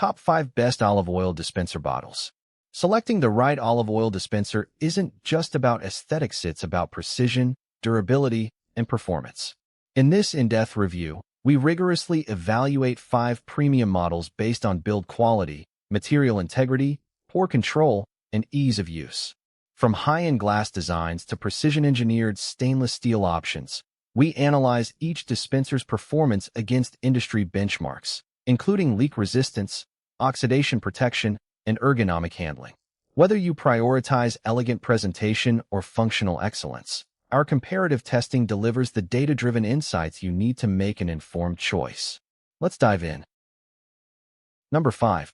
Top 5 Best Olive Oil Dispenser Bottles. Selecting the right olive oil dispenser isn't just about aesthetics, it's about precision, durability, and performance. In this in-depth review, we rigorously evaluate 5 premium models based on build quality, material integrity, pore control, and ease of use. From high-end glass designs to precision-engineered stainless steel options, we analyze each dispenser's performance against industry benchmarks, including leak resistance, oxidation protection, and ergonomic handling. Whether you prioritize elegant presentation or functional excellence, our comparative testing delivers the data-driven insights you need to make an informed choice. Let's dive in. Number 5.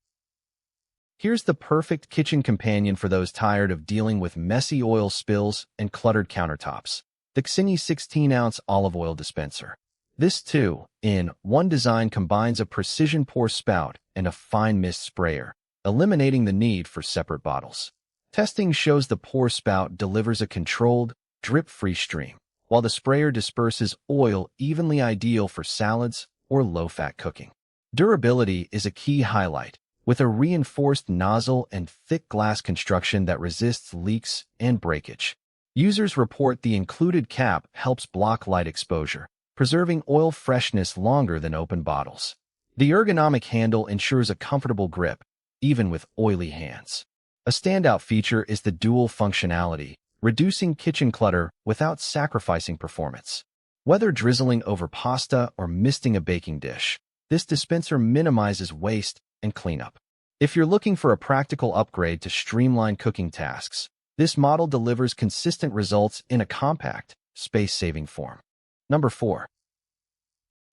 Here's the perfect kitchen companion for those tired of dealing with messy oil spills and cluttered countertops. The Cxinyi 16-ounce olive oil dispenser. This 2-in-1 design combines a precision pour spout and a fine mist sprayer, eliminating the need for separate bottles. Testing shows the pour spout delivers a controlled, drip-free stream, while the sprayer disperses oil evenly, ideal for salads or low-fat cooking. Durability is a key highlight, with a reinforced nozzle and thick glass construction that resists leaks and breakage. Users report the included cap helps block light exposure, preserving oil freshness longer than open bottles. The ergonomic handle ensures a comfortable grip, even with oily hands. A standout feature is the dual functionality, reducing kitchen clutter without sacrificing performance. Whether drizzling over pasta or misting a baking dish, this dispenser minimizes waste and cleanup. If you're looking for a practical upgrade to streamline cooking tasks, this model delivers consistent results in a compact, space-saving form. Number 4.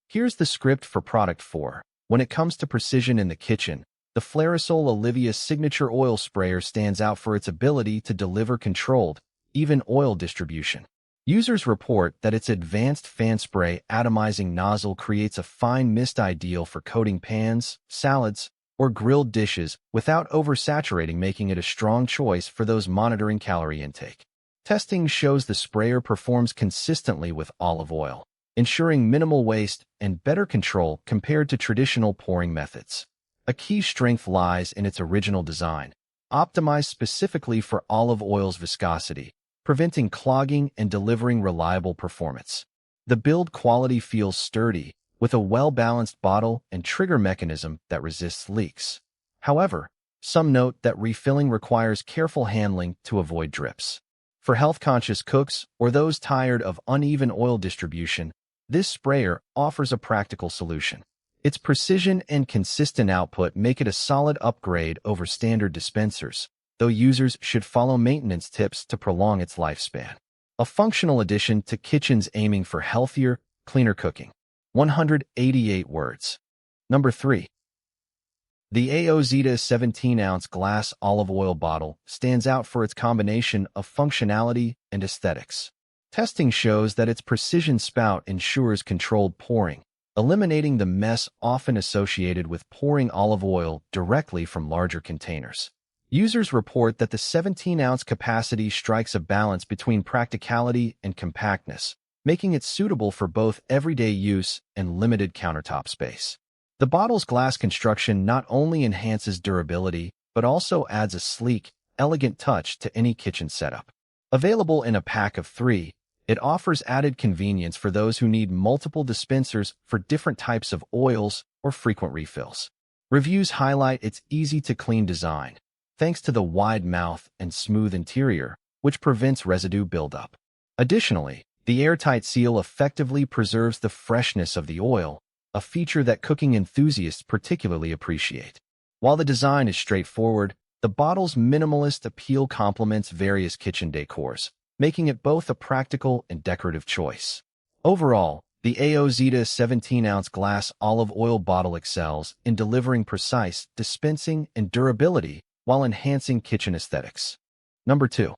Here's the script for product 4. When it comes to precision in the kitchen, the Flairosol Olivia signature oil sprayer stands out for its ability to deliver controlled, even oil distribution. Users report that its advanced fan spray atomizing nozzle creates a fine mist ideal for coating pans, salads, or grilled dishes without oversaturating, making it a strong choice for those monitoring calorie intake. Testing shows the sprayer performs consistently with olive oil, ensuring minimal waste and better control compared to traditional pouring methods. A key strength lies in its original design, optimized specifically for olive oil's viscosity, preventing clogging and delivering reliable performance. The build quality feels sturdy, with a well-balanced bottle and trigger mechanism that resists leaks. However, some note that refilling requires careful handling to avoid drips. For health-conscious cooks or those tired of uneven oil distribution, this sprayer offers a practical solution. Its precision and consistent output make it a solid upgrade over standard dispensers, though users should follow maintenance tips to prolong its lifespan. A functional addition to kitchens aiming for healthier, cleaner cooking. 188 words. Number 3. The Aozita 17-ounce glass olive oil bottle stands out for its combination of functionality and aesthetics. Testing shows that its precision spout ensures controlled pouring, eliminating the mess often associated with pouring olive oil directly from larger containers. Users report that the 17-ounce capacity strikes a balance between practicality and compactness, making it suitable for both everyday use and limited countertop space. The bottle's glass construction not only enhances durability, but also adds a sleek, elegant touch to any kitchen setup. Available in a pack of 3, it offers added convenience for those who need multiple dispensers for different types of oils or frequent refills. Reviews highlight its easy-to-clean design, thanks to the wide mouth and smooth interior, which prevents residue buildup. Additionally, the airtight seal effectively preserves the freshness of the oil, a feature that cooking enthusiasts particularly appreciate. While the design is straightforward, the bottle's minimalist appeal complements various kitchen decors, making it both a practical and decorative choice. Overall, the Aozita 17-ounce glass olive oil bottle excels in delivering precise dispensing and durability while enhancing kitchen aesthetics. Number 2.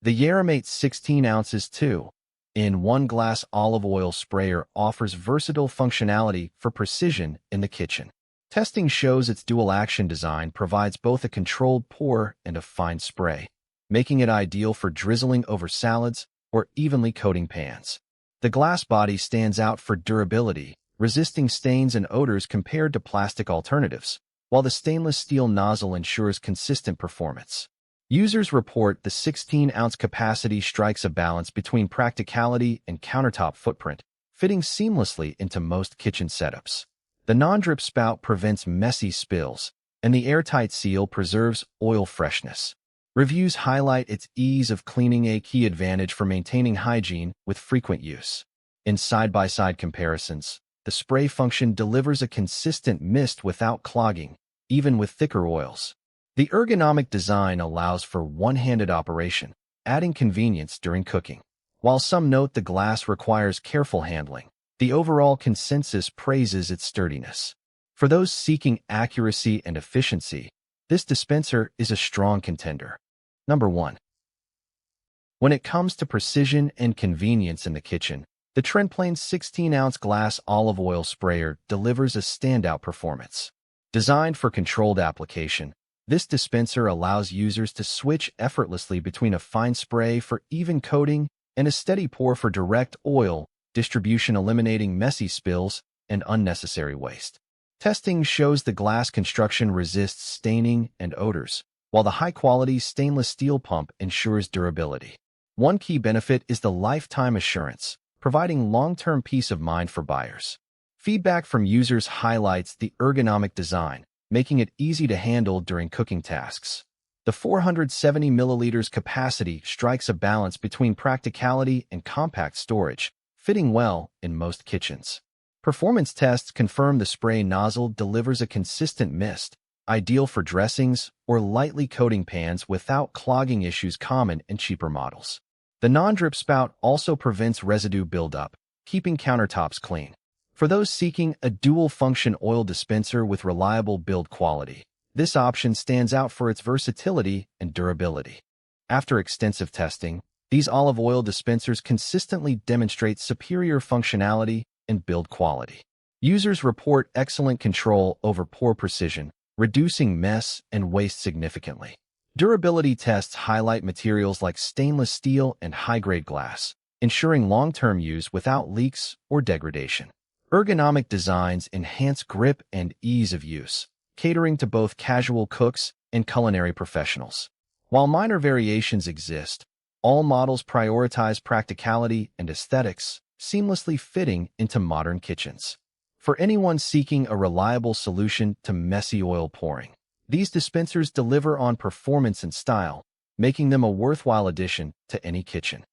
The Yarramate 16 ounces 2-in-1 glass olive oil sprayer offers versatile functionality for precision in the kitchen. Testing shows its dual-action design provides both a controlled pour and a fine spray, making it ideal for drizzling over salads or evenly coating pans. The glass body stands out for durability, resisting stains and odors compared to plastic alternatives, while the stainless steel nozzle ensures consistent performance. Users report the 16-ounce capacity strikes a balance between practicality and countertop footprint, fitting seamlessly into most kitchen setups. The non-drip spout prevents messy spills, and the airtight seal preserves oil freshness. Reviews highlight its ease of cleaning, a key advantage for maintaining hygiene with frequent use. In side-by-side comparisons, the spray function delivers a consistent mist without clogging, even with thicker oils. The ergonomic design allows for one-handed operation, adding convenience during cooking. While some note the glass requires careful handling, the overall consensus praises its sturdiness. For those seeking accuracy and efficiency, this dispenser is a strong contender. Number 1. When it comes to precision and convenience in the kitchen, the Trendplain 16-ounce glass olive oil sprayer delivers a standout performance. Designed for controlled application, this dispenser allows users to switch effortlessly between a fine spray for even coating and a steady pour for direct oil distribution, eliminating messy spills and unnecessary waste. Testing shows the glass construction resists staining and odors, while the high-quality stainless steel pump ensures durability. One key benefit is the lifetime assurance, providing long-term peace of mind for buyers. Feedback from users highlights the ergonomic design, making it easy to handle during cooking tasks. The 470 milliliters capacity strikes a balance between practicality and compact storage, fitting well in most kitchens. Performance tests confirm the spray nozzle delivers a consistent mist, ideal for dressings or lightly coating pans without clogging issues common in cheaper models. The non-drip spout also prevents residue buildup, keeping countertops clean. For those seeking a dual-function oil dispenser with reliable build quality, this option stands out for its versatility and durability. After extensive testing, these olive oil dispensers consistently demonstrate superior functionality and build quality. Users report excellent control over pour precision, reducing mess and waste significantly. Durability tests highlight materials like stainless steel and high-grade glass, ensuring long-term use without leaks or degradation. Ergonomic designs enhance grip and ease of use, catering to both casual cooks and culinary professionals. While minor variations exist, all models prioritize practicality and aesthetics, seamlessly fitting into modern kitchens. For anyone seeking a reliable solution to messy oil pouring, these dispensers deliver on performance and style, making them a worthwhile addition to any kitchen.